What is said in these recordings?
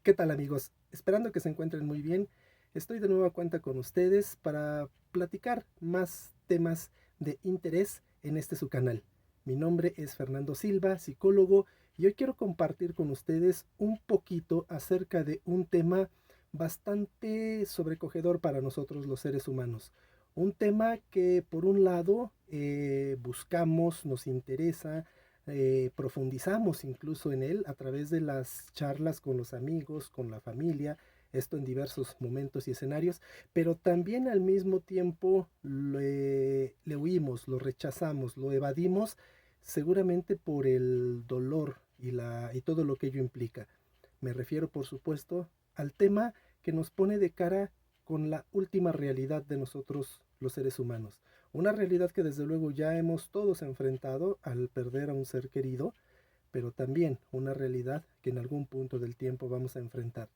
¿Qué tal, amigos? Esperando que se encuentren muy bien. Estoy de nueva cuenta con ustedes para platicar más temas de interés en este su canal. Mi nombre es Fernando Silva, psicólogo, y hoy quiero compartir con ustedes un poquito acerca de un tema bastante sobrecogedor para nosotros los seres humanos. Un tema que por un lado buscamos, nos interesa, profundizamos incluso en él a través de las charlas con los amigos, con la familia, esto en diversos momentos y escenarios, pero también al mismo tiempo le huimos, lo rechazamos, lo evadimos, seguramente por el dolor y todo lo que ello implica. Me refiero, por supuesto, al tema que nos pone de cara con la última realidad de nosotros los seres humanos. Una realidad que desde luego ya hemos todos enfrentado al perder a un ser querido, pero también una realidad que en algún punto del tiempo vamos a enfrentar,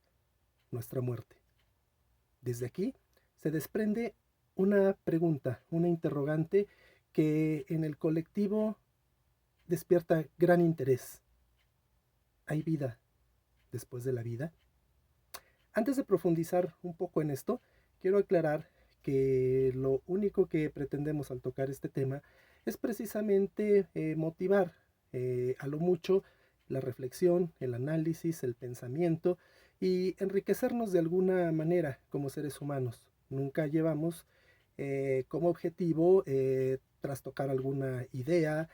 nuestra muerte. Desde aquí se desprende una pregunta, una interrogante que en el colectivo despierta gran interés. ¿Hay vida después de la vida? Antes de profundizar un poco en esto, quiero aclarar que lo único que pretendemos al tocar este tema es precisamente motivar a lo mucho la reflexión, el análisis, el pensamiento y enriquecernos de alguna manera como seres humanos. Nunca llevamos como objetivo trastocar alguna idea,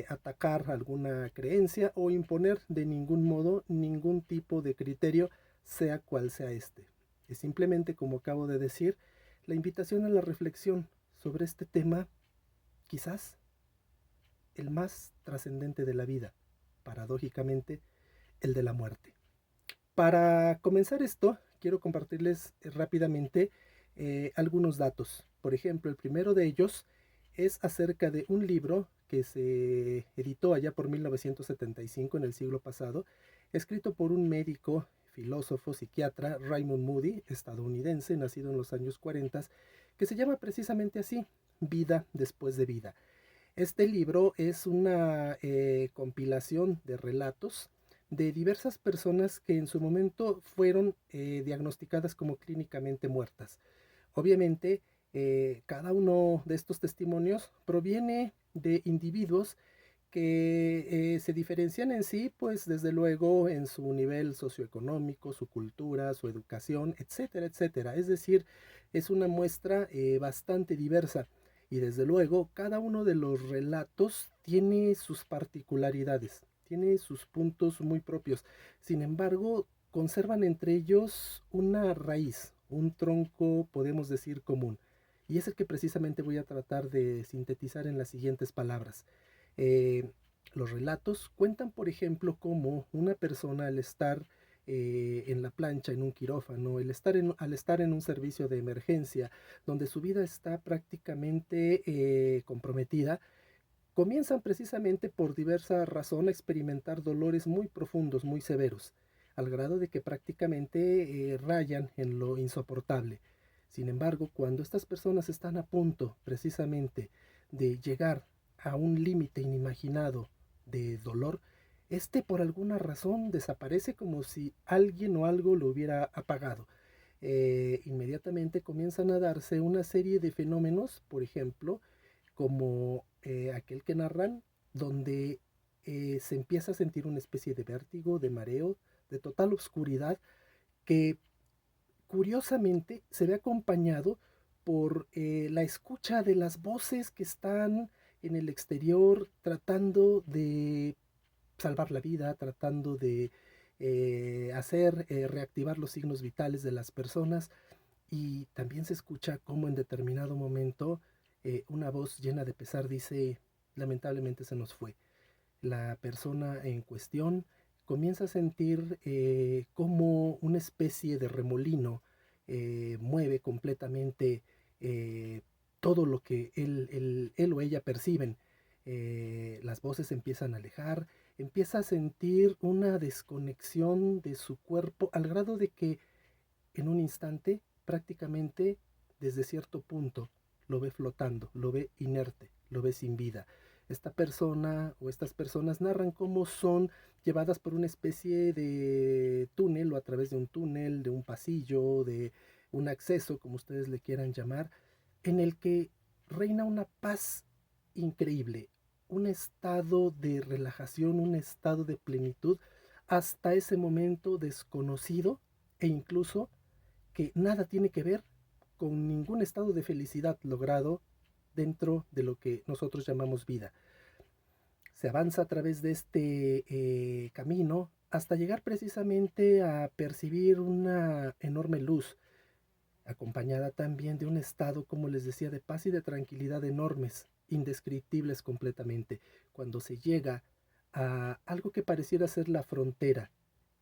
atacar alguna creencia o imponer de ningún modo ningún tipo de criterio, sea cual sea este. Es simplemente, como acabo de decir, la invitación a la reflexión sobre este tema, quizás el más trascendente de la vida, paradójicamente, el de la muerte. Para comenzar esto, quiero compartirles rápidamente algunos datos. Por ejemplo, el primero de ellos es acerca de un libro que se editó allá por 1975, en el siglo pasado, escrito por un médico, filósofo, psiquiatra, Raymond Moody, estadounidense, nacido en los años 40, que se llama precisamente así, Vida después de vida. Este libro es una compilación de relatos de diversas personas que en su momento fueron diagnosticadas como clínicamente muertas. Obviamente, cada uno de estos testimonios proviene de individuos que se diferencian en sí, pues desde luego en su nivel socioeconómico, su cultura, su educación, etcétera, etcétera. Es decir, es una muestra bastante diversa y desde luego cada uno de los relatos tiene sus particularidades, tiene sus puntos muy propios. Sin embargo, conservan entre ellos una raíz, un tronco, podemos decir, común. Y es el que precisamente voy a tratar de sintetizar en las siguientes palabras. Eh, los relatos cuentan, por ejemplo, cómo una persona al estar en la plancha, en un quirófano, al estar en un servicio de emergencia, donde su vida está prácticamente comprometida, comienzan precisamente por diversa razón a experimentar dolores muy profundos, muy severos, al grado de que prácticamente rayan en lo insoportable. Sin embargo, cuando estas personas están a punto precisamente de llegar a un límite inimaginado de dolor, este por alguna razón desaparece como si alguien o algo lo hubiera apagado. Inmediatamente comienzan a darse una serie de fenómenos, por ejemplo, como aquel que narran, donde se empieza a sentir una especie de vértigo, de mareo, de total oscuridad, que curiosamente se ve acompañado por la escucha de las voces que están en el exterior tratando de salvar la vida, tratando de hacer reactivar los signos vitales de las personas, y también se escucha como en determinado momento una voz llena de pesar dice, lamentablemente se nos fue. La persona en cuestión comienza a sentir como una especie de remolino mueve completamente eh, todo lo que él o ella perciben. Las voces empiezan a alejar, empieza a sentir una desconexión de su cuerpo al grado de que en un instante prácticamente desde cierto punto lo ve flotando, lo ve inerte, lo ve sin vida. Esta persona o estas personas narran cómo son llevadas por una especie de túnel o a través través de un túnel, de un pasillo, de un acceso, como ustedes le quieran llamar, en el que reina una paz increíble, un estado de relajación, un estado de plenitud, hasta ese momento desconocido e incluso que nada tiene que ver con ningún estado de felicidad logrado dentro de lo que nosotros llamamos vida. Se avanza a través de este camino hasta llegar precisamente a percibir una enorme luz, acompañada también de un estado, como les decía, de paz y de tranquilidad enormes, indescriptibles completamente. Cuando se llega a algo que pareciera ser la frontera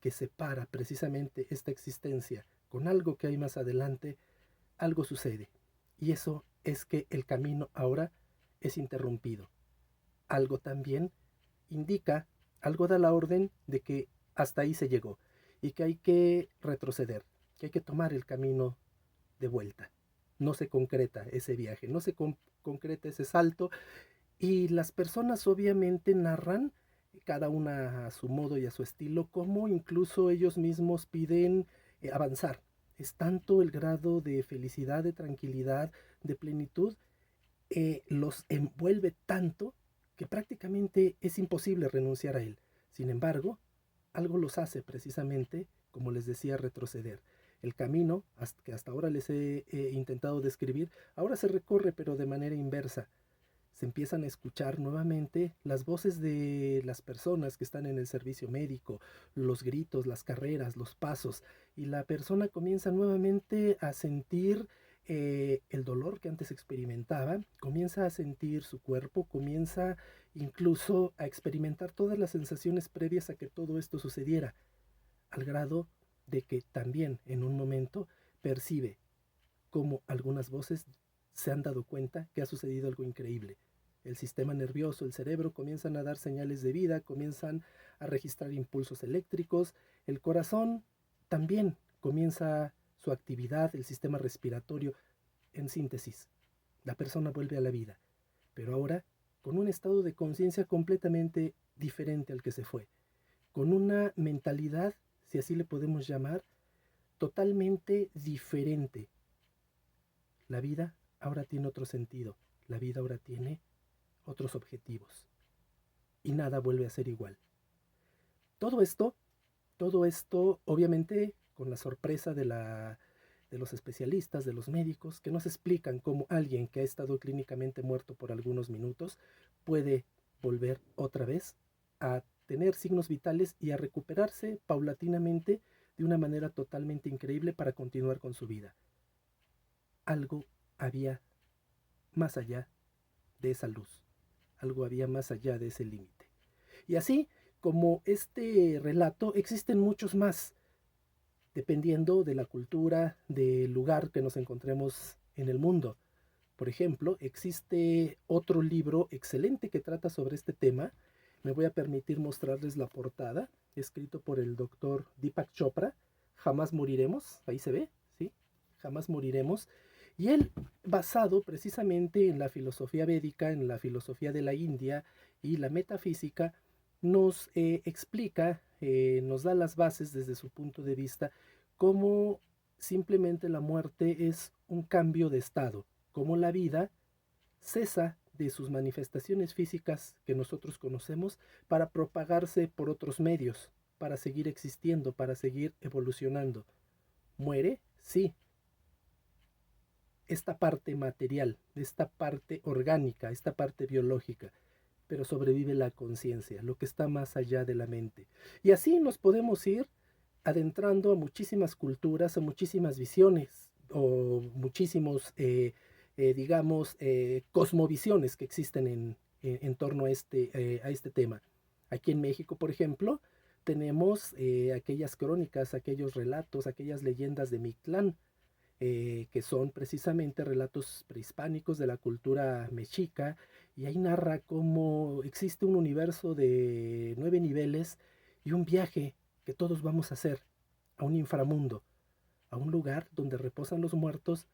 que separa precisamente esta existencia con algo que hay más adelante, algo sucede. Y eso es que el camino ahora es interrumpido. Algo también indica, algo da la orden de que hasta ahí se llegó y que hay que retroceder, que hay que tomar el camino de vuelta. No se concreta ese viaje, no se concreta ese salto y las personas obviamente narran, cada una a su modo y a su estilo, cómo incluso ellos mismos piden avanzar. Es tanto el grado de felicidad, de tranquilidad, de plenitud, los envuelve tanto que prácticamente es imposible renunciar a él. Sin embargo, algo los hace precisamente, como les decía, retroceder. El camino que hasta ahora les he intentado describir, ahora se recorre pero de manera inversa. Se empiezan a escuchar nuevamente las voces de las personas que están en el servicio médico, los gritos, las carreras, los pasos, y la persona comienza nuevamente a sentir el dolor que antes experimentaba, comienza a sentir su cuerpo, comienza incluso a experimentar todas las sensaciones previas a que todo esto sucediera, al grado de que también en un momento percibe como algunas voces se han dado cuenta que ha sucedido algo increíble. El sistema nervioso, el cerebro comienzan a dar señales de vida, comienzan a registrar impulsos eléctricos, el corazón también comienza su actividad, el sistema respiratorio. En síntesis, la persona vuelve a la vida, pero ahora con un estado de conciencia completamente diferente al que se fue, con una mentalidad, si así le podemos llamar, totalmente diferente. La vida ahora tiene otro sentido, la vida ahora tiene otros objetivos y nada vuelve a ser igual. Todo esto, todo esto obviamente con la sorpresa de los especialistas, de los médicos, que nos explican cómo alguien que ha estado clínicamente muerto por algunos minutos puede volver otra vez a tener signos vitales y a recuperarse paulatinamente de una manera totalmente increíble para continuar con su vida. Algo había más allá de esa luz, algo había más allá de ese límite. Y así como este relato, existen muchos más, dependiendo de la cultura, del lugar que nos encontremos en el mundo. Por ejemplo, existe otro libro excelente que trata sobre este tema. Me voy a permitir mostrarles la portada, escrito por el doctor Deepak Chopra, Jamás moriremos, ahí se ve, ¿sí? Jamás moriremos. Y él, basado precisamente en la filosofía védica, en la filosofía de la India y la metafísica, nos explica, nos da las bases desde su punto de vista, cómo simplemente la muerte es un cambio de estado, cómo la vida cesa de sus manifestaciones físicas que nosotros conocemos para propagarse por otros medios, para seguir existiendo, para seguir evolucionando. ¿Muere? Sí. Esta parte material, esta parte orgánica, esta parte biológica, pero sobrevive la conciencia, lo que está más allá de la mente. Y así nos podemos ir adentrando a muchísimas culturas, a muchísimas visiones o muchísimos, digamos, cosmovisiones que existen en torno a este tema. Aquí en México, por ejemplo, tenemos aquellas crónicas, aquellos relatos, aquellas leyendas de Mictlán, que son precisamente relatos prehispánicos de la cultura mexica, y ahí narra cómo existe un universo de 9 niveles y un viaje que todos vamos a hacer a un inframundo, a un lugar donde reposan los muertos,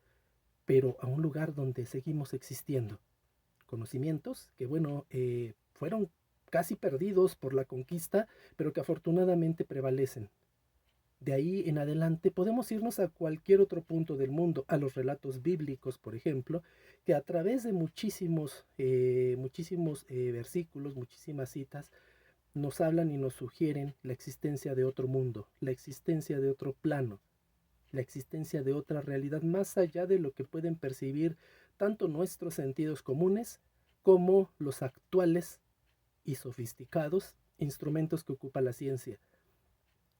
pero a un lugar donde seguimos existiendo. Conocimientos que, bueno, fueron casi perdidos por la conquista, pero que afortunadamente prevalecen. De ahí en adelante podemos irnos a cualquier otro punto del mundo, a los relatos bíblicos, por ejemplo, que a través de muchísimos versículos, muchísimas citas, nos hablan y nos sugieren la existencia de otro mundo, la existencia de otro plano, la existencia de otra realidad más allá de lo que pueden percibir tanto nuestros sentidos comunes como los actuales y sofisticados instrumentos que ocupa la ciencia.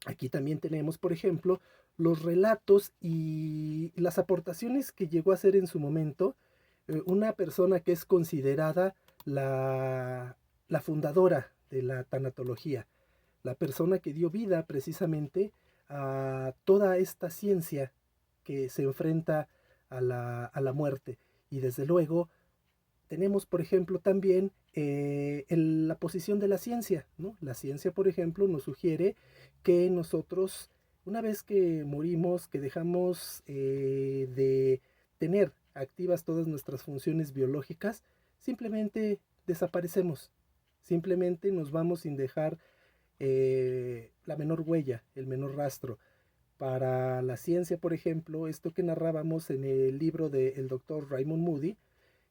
Aquí también tenemos, por ejemplo, los relatos y las aportaciones que llegó a hacer en su momento una persona que es considerada la fundadora de la tanatología, la persona que dio vida precisamente a toda esta ciencia que se enfrenta a la muerte. Y desde luego tenemos, por ejemplo, también la posición de la ciencia, ¿no? La ciencia, por ejemplo, nos sugiere que nosotros, una vez que morimos, que dejamos de tener activas todas nuestras funciones biológicas, simplemente desaparecemos, simplemente nos vamos sin dejar la menor huella, el menor rastro. Para la ciencia, por ejemplo, esto que narrábamos en el libro del doctor Raymond Moody,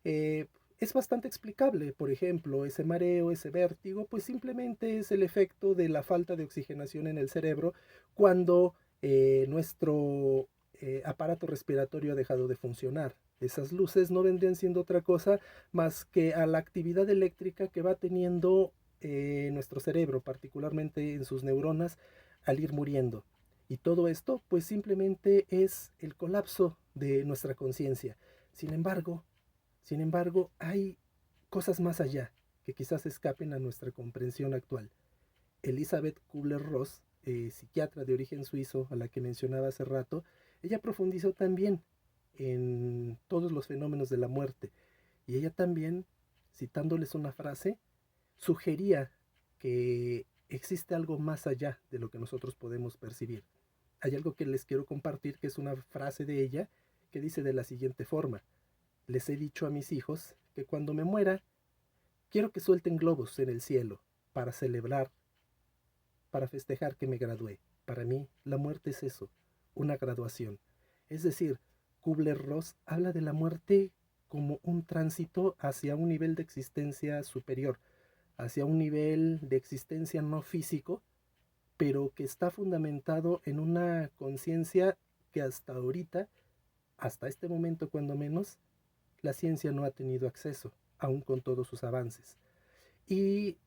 eh, es bastante explicable. Por ejemplo, ese mareo, ese vértigo, pues simplemente es el efecto de la falta de oxigenación en el cerebro cuando nuestro aparato respiratorio ha dejado de funcionar. Esas luces no vendrían siendo otra cosa más que a la actividad eléctrica que va teniendo nuestro cerebro, particularmente en sus neuronas, al ir muriendo. Y todo esto, pues simplemente es el colapso de nuestra conciencia. Sin embargo, hay cosas más allá que quizás escapen a nuestra comprensión actual. Elizabeth Kubler-Ross, psiquiatra de origen suizo a la que mencionaba hace rato, ella profundizó también en todos los fenómenos de la muerte. Y ella también, citándoles una frase, sugería que existe algo más allá de lo que nosotros podemos percibir. Hay algo que les quiero compartir, que es una frase de ella, que dice de la siguiente forma: les he dicho a mis hijos que cuando me muera, quiero que suelten globos en el cielo para celebrar, para festejar que me gradué. Para mí, la muerte es eso, una graduación. Es decir, Kubler-Ross habla de la muerte como un tránsito hacia un nivel de existencia superior, hacia un nivel de existencia no físico, pero que está fundamentado en una conciencia que hasta ahorita, hasta este momento cuando menos, la ciencia no ha tenido acceso, aún con todos sus avances. Y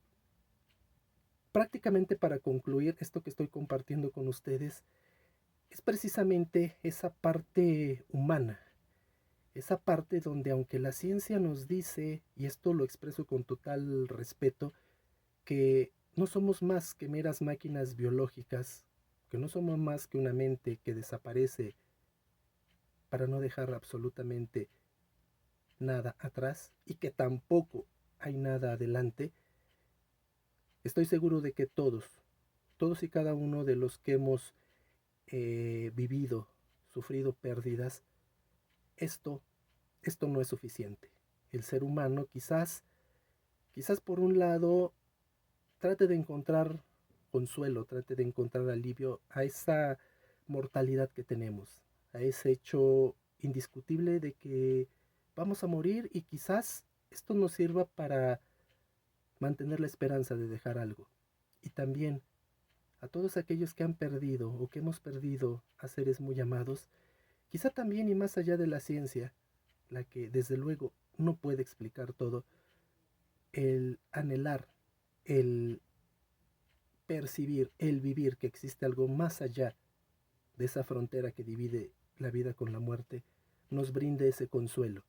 prácticamente para concluir esto que estoy compartiendo con ustedes, es precisamente esa parte humana, esa parte donde aunque la ciencia nos dice, y esto lo expreso con total respeto, que no somos más que meras máquinas biológicas, que no somos más que una mente que desaparece para no dejar absolutamente nada atrás y que tampoco hay nada adelante, estoy seguro de que todos y cada uno de los que hemos vivido, sufrido pérdidas, esto, esto no es suficiente. El ser humano quizás por un lado trate de encontrar consuelo, trate de encontrar alivio a esa mortalidad que tenemos, a ese hecho indiscutible de que vamos a morir y quizás esto nos sirva para mantener la esperanza de dejar algo. Y también a todos aquellos que han perdido o que hemos perdido a seres muy amados, quizá también y más allá de la ciencia, la que desde luego no puede explicar todo, el anhelar, el percibir, el vivir que existe algo más allá de esa frontera que divide la vida con la muerte, nos brinde ese consuelo.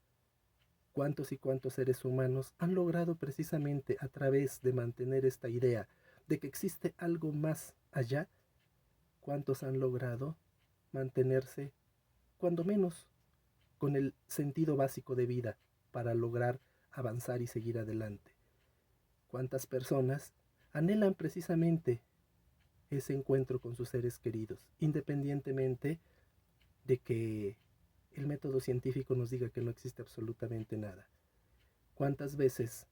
¿Cuántos y cuántos seres humanos han logrado precisamente a través de mantener esta idea de que existe algo más allá? ¿Cuántos han logrado mantenerse, cuando menos, con el sentido básico de vida para lograr avanzar y seguir adelante? ¿Cuántas personas anhelan precisamente ese encuentro con sus seres queridos, independientemente de que el método científico nos diga que no existe absolutamente nada? ¿Cuántas veces,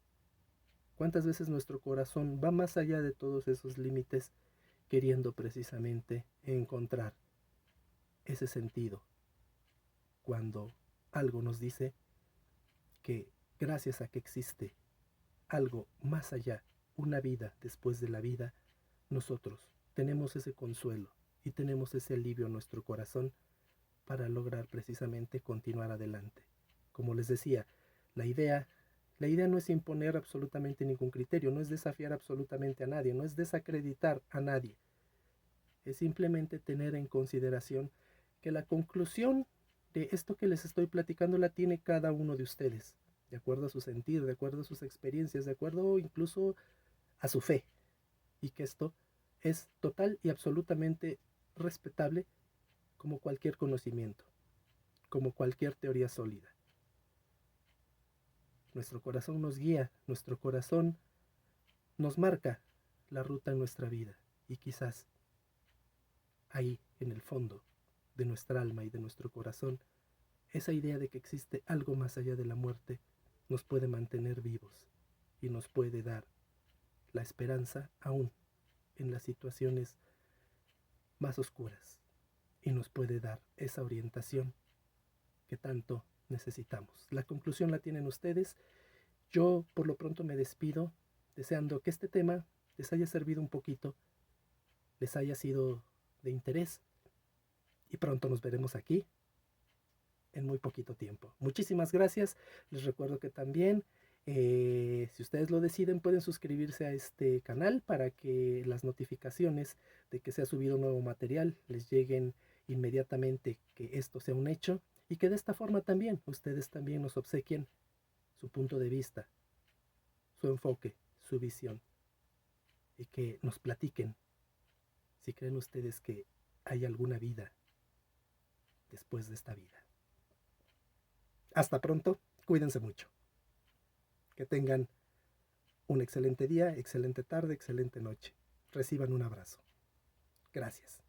cuántas veces nuestro corazón va más allá de todos esos límites queriendo precisamente encontrar ese sentido cuando algo nos dice que gracias a que existe algo más allá, una vida después de la vida, nosotros tenemos ese consuelo y tenemos ese alivio en nuestro corazón para lograr precisamente continuar adelante. Como les decía, la idea no es imponer absolutamente ningún criterio, no es desafiar absolutamente a nadie, no es desacreditar a nadie. Es simplemente tener en consideración que la conclusión de esto que les estoy platicando la tiene cada uno de ustedes, de acuerdo a su sentir, de acuerdo a sus experiencias, de acuerdo incluso a su fe, y que esto es total y absolutamente respetable como cualquier conocimiento, como cualquier teoría sólida. Nuestro corazón nos guía, nuestro corazón nos marca la ruta en nuestra vida, y quizás ahí, en el fondo de nuestra alma y de nuestro corazón, esa idea de que existe algo más allá de la muerte nos puede mantener vivos y nos puede dar la esperanza aún en las situaciones más oscuras, y nos puede dar esa orientación que tanto necesitamos. La conclusión la tienen ustedes. Yo por lo pronto me despido deseando que este tema les haya servido un poquito, les haya sido de interés, y pronto nos veremos aquí en muy poquito tiempo. Muchísimas gracias. Les recuerdo que también, si ustedes lo deciden, pueden suscribirse a este canal para que las notificaciones de que se ha subido nuevo material les lleguen inmediatamente que esto sea un hecho, y que de esta forma también ustedes también nos obsequien su punto de vista, su enfoque, su visión, y que nos platiquen si creen ustedes que hay alguna vida después de esta vida. Hasta pronto, cuídense mucho. Que tengan un excelente día, excelente tarde, excelente noche. Reciban un abrazo. Gracias.